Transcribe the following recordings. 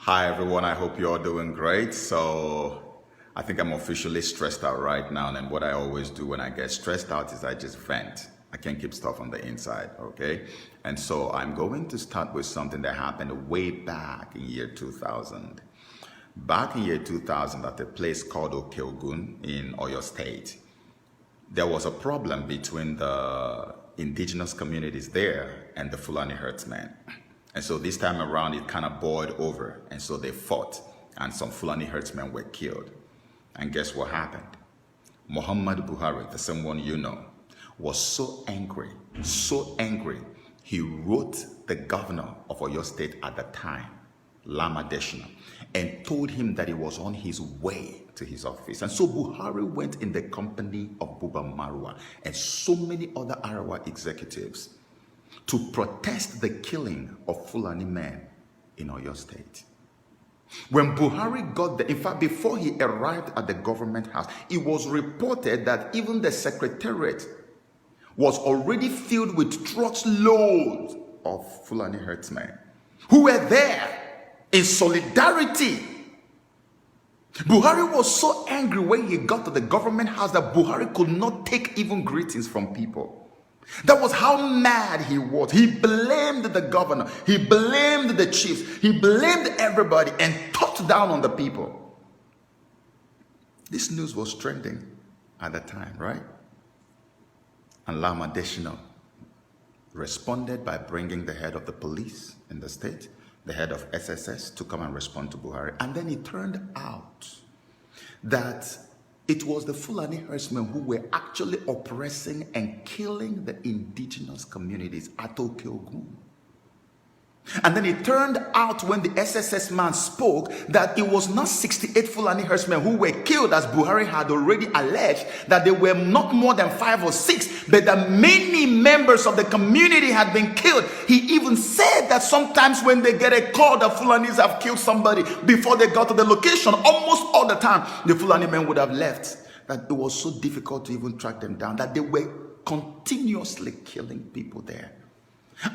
Hi everyone, I hope you're all doing great. So I think I'm officially stressed out right now, and what I always do when I get stressed out is I just vent. I can't keep stuff on the inside, okay? And so I'm going to start with something that happened way back in year 2000. Back in year 2000 at a place called Okeogun in Oyo State, there was a problem between the indigenous communities there and the Fulani herdsmen. And so this time around, it kind of boiled over. And so they fought, and some Fulani herdsmen were killed. And guess what happened? Muhammad Buhari, the same one you know, was so angry, he wrote the governor of Oyo State at the time, Lama Deshina, and told him that he was on his way to his office. And so Buhari went in the company of Buba Marwa and so many other Arawa executives to protest the killing of Fulani men in Oyo State. When Buhari got there, in fact, before he arrived at the government house, it was reported that even the secretariat was already filled with trucks loads of Fulani herdsmen who were there in solidarity. Buhari was so angry when he got to the government house that Buhari could not take even greetings from people. That was how mad he was. He blamed the governor, he blamed the chiefs, he blamed everybody and talked down on the people. This news was trending at the time, right? And Lama Deshino responded by bringing the head of the police in the state, the head of SSS, to come and respond to Buhari. And then it turned out that it was the Fulani herdsmen who were actually oppressing and killing the indigenous communities at Okeogun. And then it turned out when the SSS man spoke that it was not 68 Fulani herdsmen who were killed, as Buhari had already alleged, that they were not more than 5 or 6, but that many members of the community had been killed. He even said that sometimes when they get a call that Fulanis have killed somebody, before they got to the location, almost all the time, the Fulani men would have left. That it was so difficult to even track them down, that they were continuously killing people there.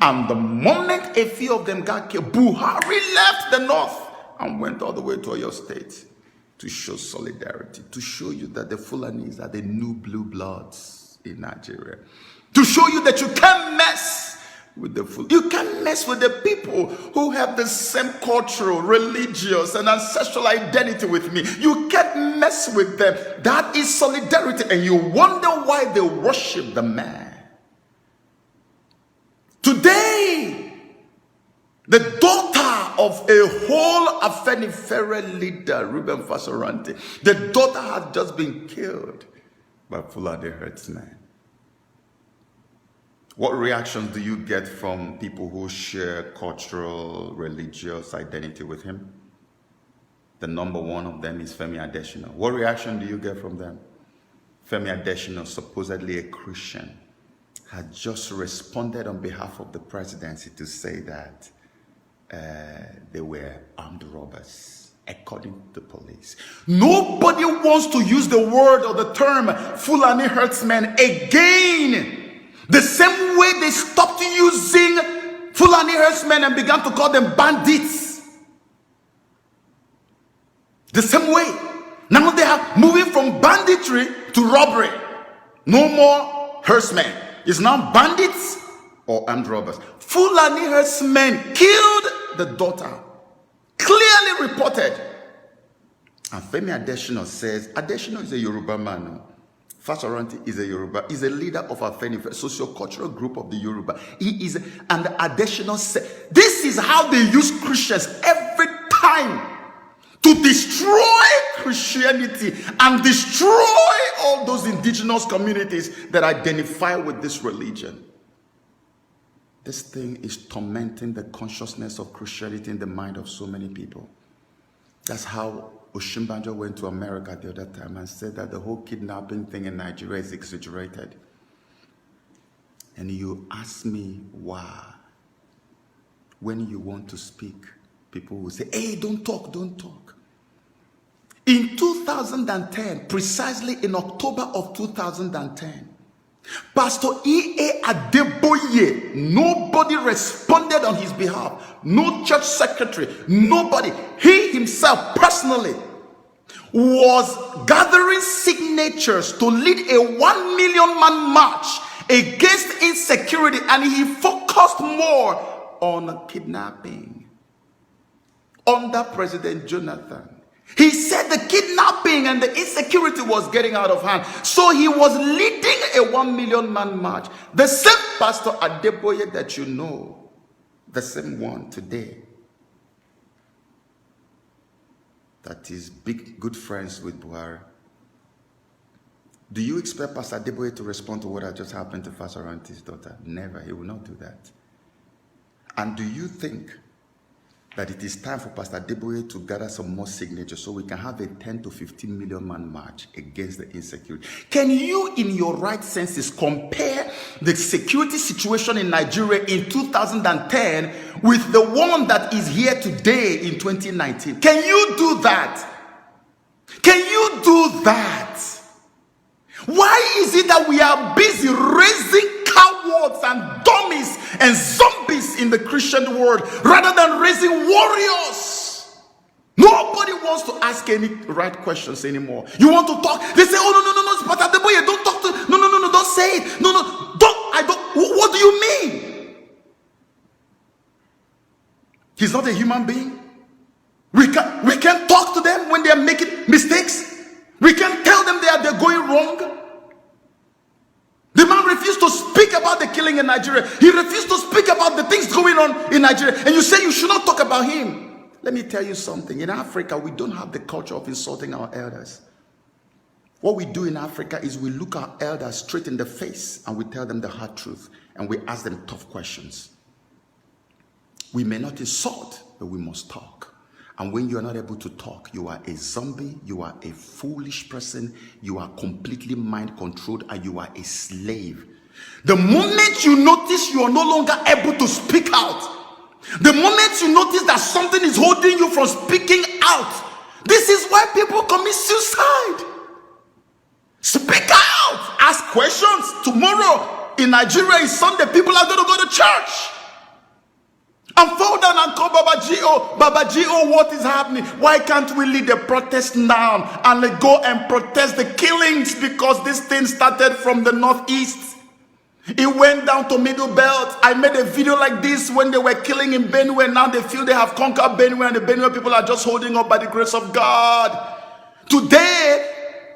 And the moment a few of them got killed, Buhari left the north and went all the way to Oyo State to show solidarity, to show you that the Fulanis are the new blue bloods in Nigeria, to show you that you can't mess with the Fulani. You can't mess with the people who have the same cultural, religious, and ancestral identity with me. You can't mess with them. That is solidarity. And you wonder why they worship the man. Today, the daughter of a whole Afenifere leader, Ruben FASORANTI, the daughter has just been killed by Fulani herdsmen. What reactions do you get from people who share cultural, religious identity with him? The number one of them is Femi Adesina. What reaction do you get from them? Femi Adesina, supposedly a Christian, had just responded on behalf of the presidency to say that they were armed robbers, according to the police. Nobody wants to use the word or the term Fulani herdsmen again. The same way they stopped using Fulani herdsmen and began to call them bandits. The same way. Now they are moving from banditry to robbery. No more herdsmen. It's now bandits or armed robbers. Fulani herdsmen killed the daughter. Clearly reported. And Femi Adesina says, Adesina is a Yoruba man. FASORANTI is a Yoruba, is a leader of a socio-cultural group of the Yoruba. He is, and Adesina said, this is how they use Christians every time to destroy Christianity and destroy all those indigenous communities that identify with this religion. This thing is tormenting the consciousness of Christianity in the mind of so many people. That's how Oshimbanjo went to America the other time and said that the whole kidnapping thing in Nigeria is exaggerated. And you ask me why. When you want to speak, people will say, hey, don't talk, don't talk. In 2010, precisely in October of 2010, Pastor E.A. Adeboye, nobody responded on his behalf. No church secretary, nobody. He himself personally was gathering signatures to lead a 1 million man march against insecurity, and he focused more on kidnapping under President Jonathan. He said the kidnapping and the insecurity was getting out of hand. So he was leading a 1 million man march. The same Pastor Adeboye that you know, the same one today, that is good friends with Buhari. Do you expect Pastor Adeboye to respond to what had just happened to FASORANTI's daughter? Never. He will not do that. And do you think that it is time for Pastor Adeboye to gather some more signatures so we can have a 10 to 15 million man march against the insecurity? Can you, in your right senses, compare the security situation in Nigeria in 2010 with the one that is here today in 2019? Can you do that? Can you do that? Why is it that we are busy raising cowards and dummies and zombies in the Christian world rather than raising warriors? Nobody wants to ask any right questions anymore. You want to talk? They say, oh, no, but Adeboye, don't talk to, no, don't say it. No, what do you mean? He's not a human being. We can't talk to them when they are making mistakes. We can tell them they're going wrong. The man refused to speak about the killing in Nigeria. He refused to speak about the things going on in Nigeria. And you say you should not talk about him. Let me tell you something. In Africa, we don't have the culture of insulting our elders. What we do in Africa is we look our elders straight in the face and we tell them the hard truth. And we ask them tough questions. We may not insult, but we must talk. And when you are not able to talk, you are a zombie, you are a foolish person, you are completely mind controlled, and you are a slave. The moment you notice you are no longer able to speak out, the moment you notice that something is holding you from speaking out, this is why people commit suicide. Speak out, ask questions. Tomorrow in Nigeria is Sunday, people are going to go to church. And fall down and call Baba G.O. What is happening? Why can't we lead a protest now and go and protest the killings? Because this thing started from the northeast. It went down to Middle Belt. I made a video like this when they were killing in Benue. Now they feel they have conquered Benue, and the Benue people are just holding up by the grace of God. Today,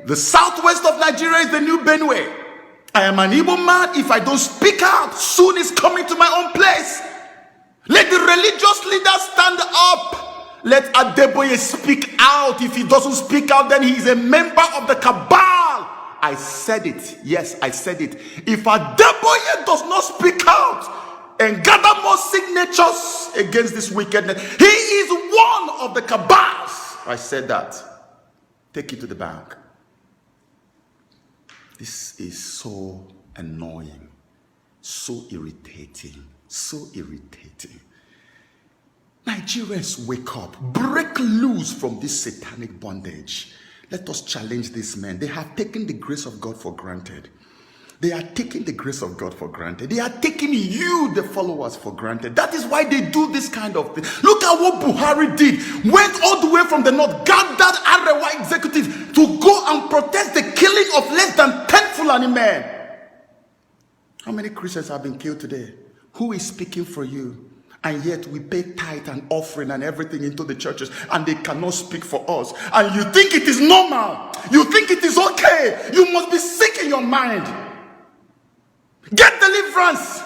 the southwest of Nigeria is the new Benue. I am an Igbo man. If I don't speak out, soon it's coming to my own place. Let the religious leaders stand up. Let Adeboye speak out. If he doesn't speak out, then he is a member of the cabal. I said it. Yes, I said it. If Adeboye does not speak out and gather more signatures against this wickedness, he is one of the cabals. I said that. Take it to the bank. This is so annoying, so irritating. So irritating. Nigerians, wake up. Break loose from this satanic bondage. Let us challenge these men. They have taken the grace of God for granted. They are taking the grace of God for granted. They are taking you, the followers, for granted. That is why they do this kind of thing. Look at what Buhari did. Went all the way from the north, gathered Arewa executives to go and protest the killing of less than 10 Fulani men. How many Christians have been killed today? Who is speaking for you? And yet we pay tithe and offering and everything into the churches, and they cannot speak for us. And you think it is normal. You think it is okay. You must be sick in your mind. Get deliverance.